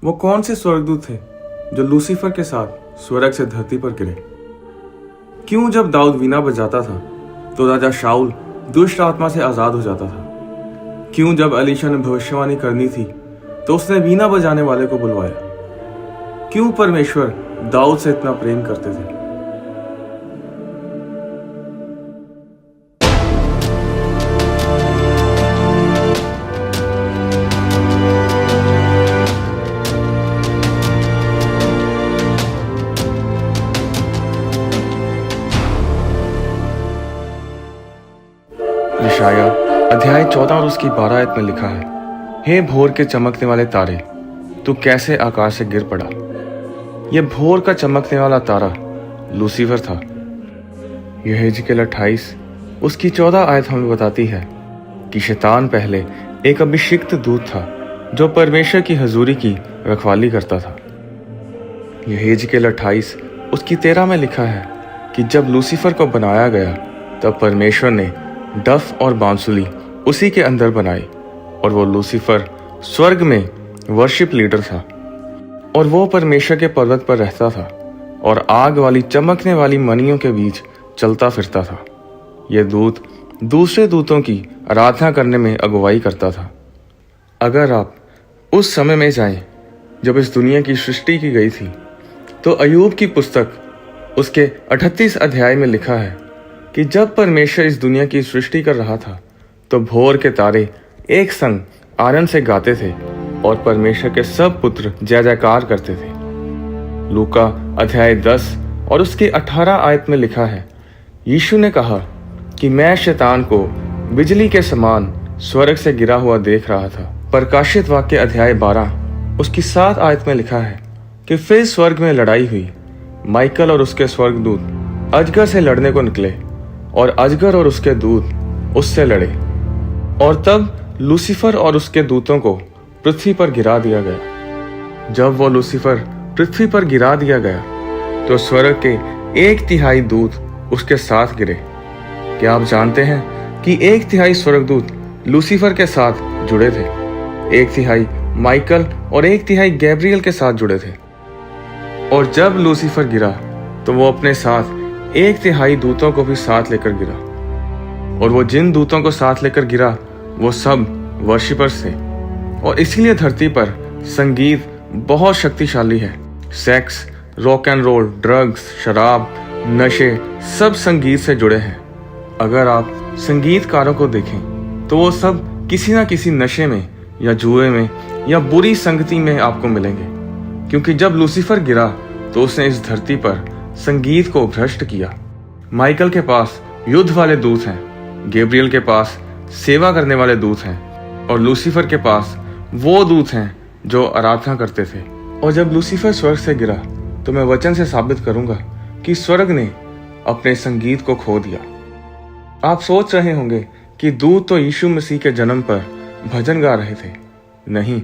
वो कौन से स्वर्गदूत थे जो लूसीफर के साथ स्वर्ग से धरती पर गिरे? क्यों जब दाऊद वीणा बजाता था तो राजा शाऊल दुष्ट आत्मा से आजाद हो जाता था? क्यों जब एलीशा ने भविष्यवाणी करनी थी तो उसने वीणा बजाने वाले को बुलवाया? क्यों परमेश्वर दाऊद से इतना प्रेम करते थे? यशाया अध्याय 14 और उसकी 12 आयत में लिखा है, हे भोर के चमकने वाले तारे, तू कैसे आकाश से गिर पड़ा। यह भोर का चमकने वाला तारा लूसीफर था। यहेजकेल 28 उसकी 14 आयत हमें बताती है कि शैतान पहले एक अभिषिक्त दूत था जो परमेश्वर की हजूरी की रखवाली करता था। यहेजकेल 28 उसकी 13 में लिखा है कि जब लूसीफर को बनाया गया तब परमेश्वर ने डफ और बांसुली उसी के अंदर बनाई और वो लूसीफर स्वर्ग में वर्शिप लीडर था और वो परमेश्वर के पर्वत पर रहता था और आग वाली चमकने वाली मणियों के बीच चलता फिरता था। यह दूत दूसरे दूतों की आराधना करने में अगुवाई करता था। अगर आप उस समय में जाएं जब इस दुनिया की सृष्टि की गई थी तो अय्यूब की पुस्तक उसके 38 अध्याय में लिखा है कि जब परमेश्वर इस दुनिया की सृष्टि कर रहा था तो भोर के तारे एक संग आनंद से गाते थे और परमेश्वर के सब पुत्र जय जयकार करते थे। लूका अध्याय 10 और उसके 18 आयत में लिखा है, यीशु ने कहा कि मैं शैतान को बिजली के समान स्वर्ग से गिरा हुआ देख रहा था। प्रकाशित वाक्य अध्याय 12 उसकी 7 आयत में लिखा है कि फिर स्वर्ग में लड़ाई हुई। माइकल और उसके स्वर्गदूत अजगर से लड़ने को निकले और अजगर और उसके दूत उससे लड़े और तब लूसीफर और उसके दूतों को पृथ्वी पर गिरा दिया गया। जब वो लूसीफर पृथ्वी पर गिरा दिया गया तो स्वर्ग के 1/3 दूत उसके साथ गिरे। क्या आप जानते हैं कि 1/3 स्वर्गदूत लूसीफर के साथ जुड़े थे? 1/3 माइकल और 1/3 गैब्रियल के साथ जुड़े थे। और जब लूसीफर गिरा तो वो अपने साथ 1/3 दूतों को भी साथ लेकर गिरा और वो जिन दूतों को साथ लेकर गिरा वो सब वर्शिपर्स थे और इसीलिए धरती पर संगीत बहुत शक्तिशाली है। Sex, rock and roll, drugs, शराब, नशे सब संगीत से जुड़े हैं। अगर आप संगीतकारों को देखें तो वो सब किसी ना किसी नशे में या जुए में या बुरी संगति में आपको मिलेंगे, क्योंकि जब लूसीफर गिरा तो उसने इस धरती पर संगीत को भ्रष्ट किया। माइकल के पास युद्ध वाले दूत हैं, गैब्रियल के पास सेवा करने वाले दूत हैं और लूसीफर के पास वो दूत हैं जो आराधना करते थे। और जब लूसीफर स्वर्ग से गिरा तो मैं वचन से साबित करूंगा कि स्वर्ग ने अपने संगीत को खो दिया। आप सोच रहे होंगे कि दूत तो यीशु मसीह के जन्म पर भजन गा रहे थे। नहीं,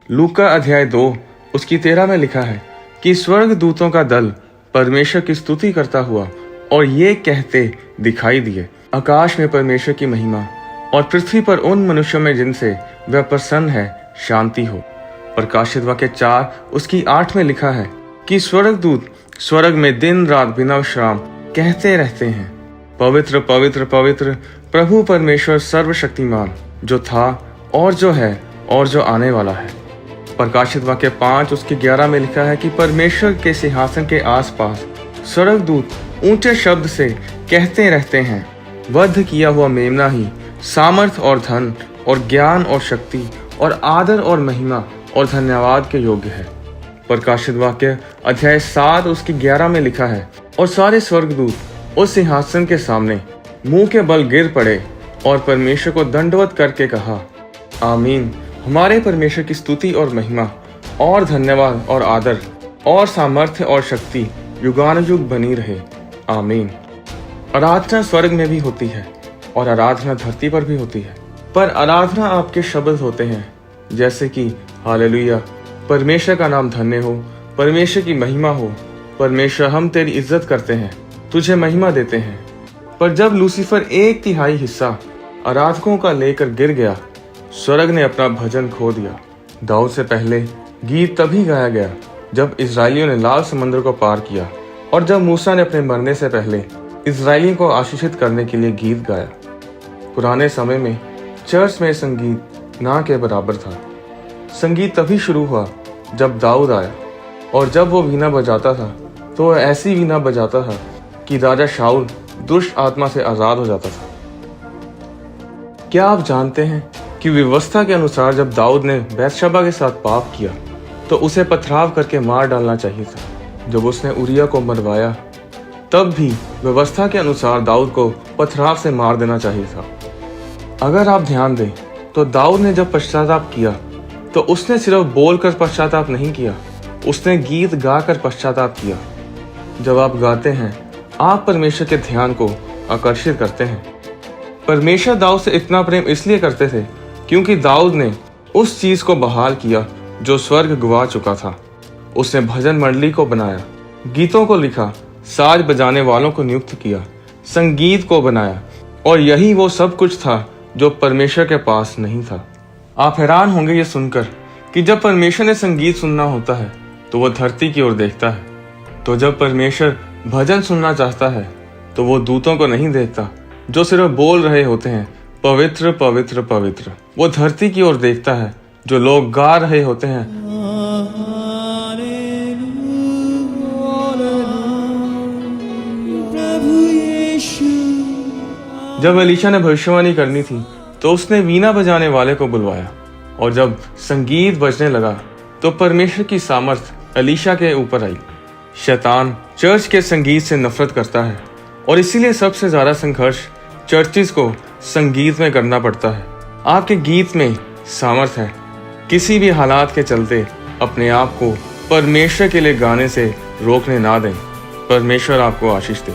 लूका अध्याय 2 उसकी 13 में लिखा है कि स्वर्ग दूतों का दल परमेश्वर की स्तुति करता हुआ और ये कहते दिखाई दिए, आकाश में परमेश्वर की महिमा और पृथ्वी पर उन मनुष्यों में जिनसे वह प्रसन्न है शांति हो। प्रकाशित वाक्य 4 उसकी 8 में लिखा है कि स्वर्गदूत स्वर्ग में दिन रात बिना विश्राम कहते रहते हैं, पवित्र पवित्र पवित्र प्रभु परमेश्वर सर्वशक्तिमान, जो था और जो है और जो आने वाला है। प्रकाशित वाक्य 5 उसके 11 में लिखा है कि परमेश्वर के सिंहासन के आसपास स्वर्गदूत ऊंचे शब्द से कहते रहते हैं, वध किया हुआ मेमना ही सामर्थ और धन और ज्ञान और शक्ति और आदर और महिमा और धन्यवाद के योग्य है। प्रकाशित वाक्य अध्याय 7 उसकी 11 में लिखा है, और सारे स्वर्गदूत उस सिंहासन के सामने मुंह के बल गिर पड़े और परमेश्वर को दंडवत करके कहा, आमीन। हमारे परमेश्वर की स्तुति और महिमा और धन्यवाद और आदर और सामर्थ्य और शक्ति युगानुयुग बनी रहे, आमीन। आराधना स्वर्ग में भी होती है और आराधना धरती पर भी होती है, पर आराधना आपके शब्द होते हैं, जैसे कि हालेलुया, परमेश्वर का नाम धन्य हो, परमेश्वर की महिमा हो, परमेश्वर हम तेरी इज्जत करते हैं, तुझे महिमा देते हैं। पर जब लूसीफर 1/3 हिस्सा आराधकों का लेकर गिर गया, स्वर्ग ने अपना भजन खो दिया। दाऊद से पहले गीत तभी गाया गया जब इजरायलियों ने लाल समुद्र को पार किया और जब मूसा ने अपने मरने से पहले इजरायलियों को आशीषित करने के लिए गीत गाया। पुराने समय में चर्च में संगीत ना के बराबर था। संगीत तभी शुरू हुआ जब दाऊद आया, और जब वो वीणा बजाता था तो वह ऐसी वीणा बजाता था कि राजा शाऊल दुष्ट आत्मा से आजाद हो जाता था। क्या आप जानते हैं कि व्यवस्था के अनुसार जब दाऊद ने बैतशबा के साथ पाप किया तो उसे पथराव करके मार डालना चाहिए था। जब उसने उरिया को मरवाया तब भी व्यवस्था के अनुसार दाऊद को पथराव से मार देना चाहिए था। अगर आप ध्यान दें तो दाऊद ने जब पश्चाताप किया तो उसने सिर्फ बोलकर पश्चाताप नहीं किया, उसने गीत गाकर पश्चाताप किया। जब आप गाते हैं आप परमेश्वर के ध्यान को आकर्षित करते हैं। परमेश्वर दाऊद से इतना प्रेम इसलिए करते थे क्योंकि दाऊद ने उस चीज को बहाल किया जो स्वर्ग गवा चुका था। उसने भजन मंडली को बनाया, गीतों को लिखा, साज बजाने वालों को नियुक्त किया, संगीत को बनाया, और यही वो सब कुछ था जो परमेश्वर के पास नहीं था। आप हैरान होंगे ये सुनकर कि जब परमेश्वर ने संगीत सुनना होता है तो वो धरती की ओर देखता है। तो जब परमेश्वर भजन सुनना चाहता है तो वो दूतों को नहीं देखता जो सिर्फ बोल रहे होते हैं पवित्र पवित्र पवित्र। वो धरती की ओर देखता है जो लोग गा रहे होते हैं जब एलीशा ने भविष्यवाणी करनी थी तो उसने वीणा बजाने वाले को बुलवाया, और जब संगीत बजने लगा तो परमेश्वर की सामर्थ एलीशा के ऊपर आई। शैतान चर्च के संगीत से नफरत करता है और इसीलिए सबसे ज्यादा संघर्ष चर्चिस को संगीत में करना पड़ता है। आपके गीत में सामर्थ है। किसी भी हालात के चलते अपने आप को परमेश्वर के लिए गाने से रोकने ना दें। परमेश्वर आपको आशीष दे।